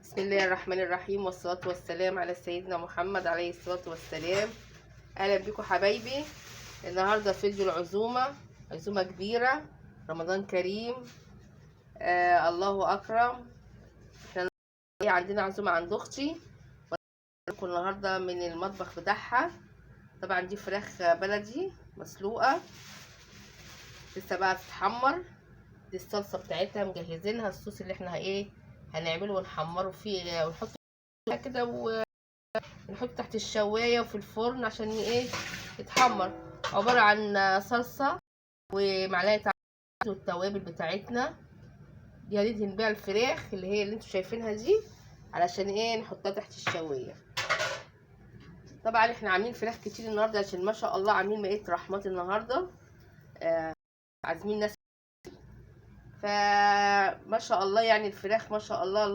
بسم الله الرحمن الرحيم، والصلاة والسلام على سيدنا محمد عليه الصلاة والسلام. أهلا بكم حبايبي. النهاردة فيديو العزومة، عزومة كبيرة، رمضان كريم. الله أكرم. احنا عندنا عزومة عند أختي لكم النهاردة من المطبخ بتاعها. طبعا دي فراخ بلدي مسلوقة لسه بقى تتحمر. دي الصلصة بتاعتها مجهزينها، الصوص اللي احنا هنعمله ونحمره فيه ونحط كده ونحط تحت الشوايه وفي الفرن عشان يتحمر. عباره عن صلصه ومعلقه عسل والتوابل بتاعتنا دي هندهن بيها الفراخ اللي انتوا شايفينها دي علشان نحطها تحت الشوايه. طبعا احنا عاملين فراخ كتير النهارده عشان ما شاء الله عاملين مائة رحمات النهارده. عازمين ناس، فما شاء الله يعني الفراخ ما شاء الله.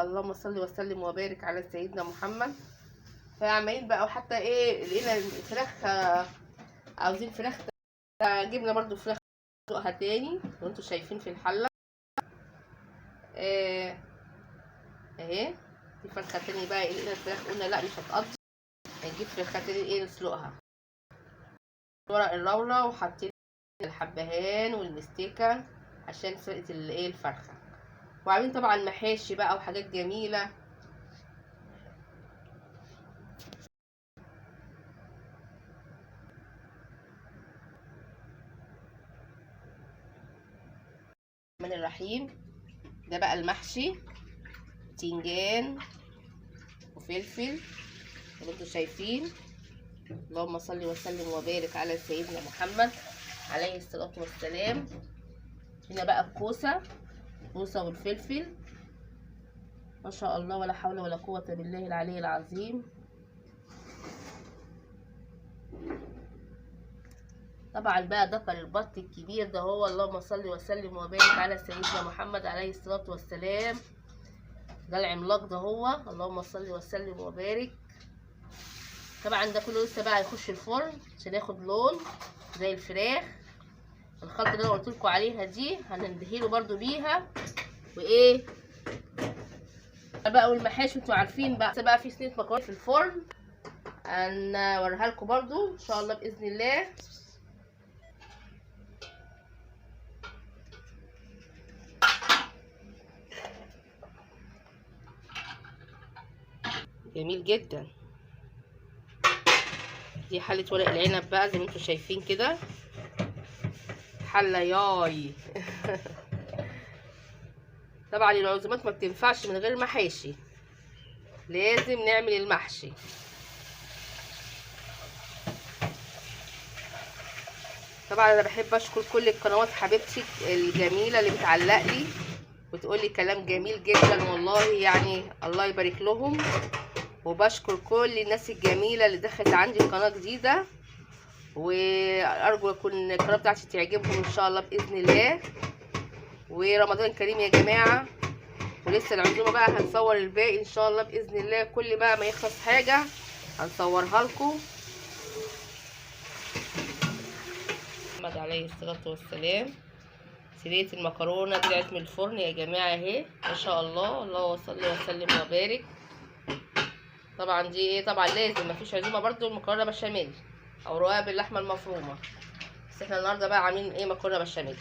اللهم صل وسلم وبارك على سيدنا محمد. فعمالين بقى، وحتى لقينا الفراخ عاوزين فراخ، جبنا برضو فراخ نسلقها تاني وانتوا شايفين في الحله اهي. في فرخه تاني بقى لقينا الفراخ قلنا لا مش هتقضي، هنجيب فرخه تاني نسلقها. ورق اللورا وحطينا الحبهان والمستيكه عشان سلقه الفرخه. وعاملين طبعا محاشي بقى وحاجات جميله. الرحمن الرحيم. ده بقى المحشي، تنجان وفلفل اللي انتوا شايفين. اللهم صل وسلم وبارك على سيدنا محمد عليه الصلاة والسلام. هنا بقى الكوسة والفلفل ما شاء الله، ولا حول ولا قوة بالله العلي العظيم. طبعا بقى ذكر البط الكبير ده هو، اللهم صل وسلم وبارك على سيدنا محمد عليه الصلاة والسلام. ده العملاق ده هو، اللهم صل وسلم وبارك. طبعا ده كله لسه بقى هيخش الفرن عشان ياخد لون زي الفراخ. الخلطه اللي انا قلت لكم عليها دي هنندهله برده بيها بقى. والمحاشي انتوا عارفين بقى في صينيه مكرونه في الفرن هنوريها لكم برده ان شاء الله باذن الله. جميل جدا. دي حله ورق العنب بقى زي ما انتوا شايفين كده، حله ياي. طبعا العزومات ما بتنفعش من غير محاشي، لازم نعمل المحشي. طبعا انا بحب اشكر كل القنوات حبيبتي الجميله اللي بتعلق لي وتقول لي كلام جميل جدا والله، يعني الله يبارك لهم. وبشكر كل الناس الجميله اللي دخلت عندي قناه جديده، وارجو يكون القناه بتاعتي تعجبهم ان شاء الله باذن الله. ورمضان كريم يا جماعه، ولسه العزومه بقى هنصور الباقي ان شاء الله باذن الله. كل بقى ما يخلص حاجه هنصورها لكم. محمد عليه الصلاه والسلام. صينيه المكرونه طلعت من الفرن يا جماعه اهي ما شاء الله، اللهم صل وسلم وبارك. طبعا دي طبعا لازم، مفيش عزومه برده المكرونه بشاميل او رقاق باللحمه المفرومه، بس احنا النهارده بقى عاملين مكرونه بشاميل.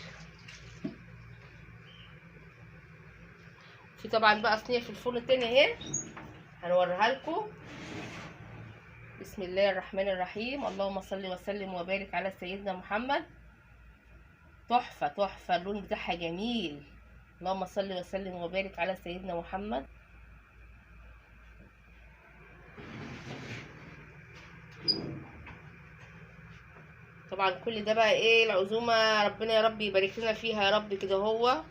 في طبعا بقى صينيه في الفرن التاني اهي هنوريها لكم. بسم الله الرحمن الرحيم. اللهم صل وسلم وبارك على سيدنا محمد. تحفه تحفه، اللون بتاعها جميل. اللهم صل وسلم وبارك على سيدنا محمد. طبعا كل ده بقى العزومه، ربنا يا رب يبارك لنا فيها يا رب كده. هو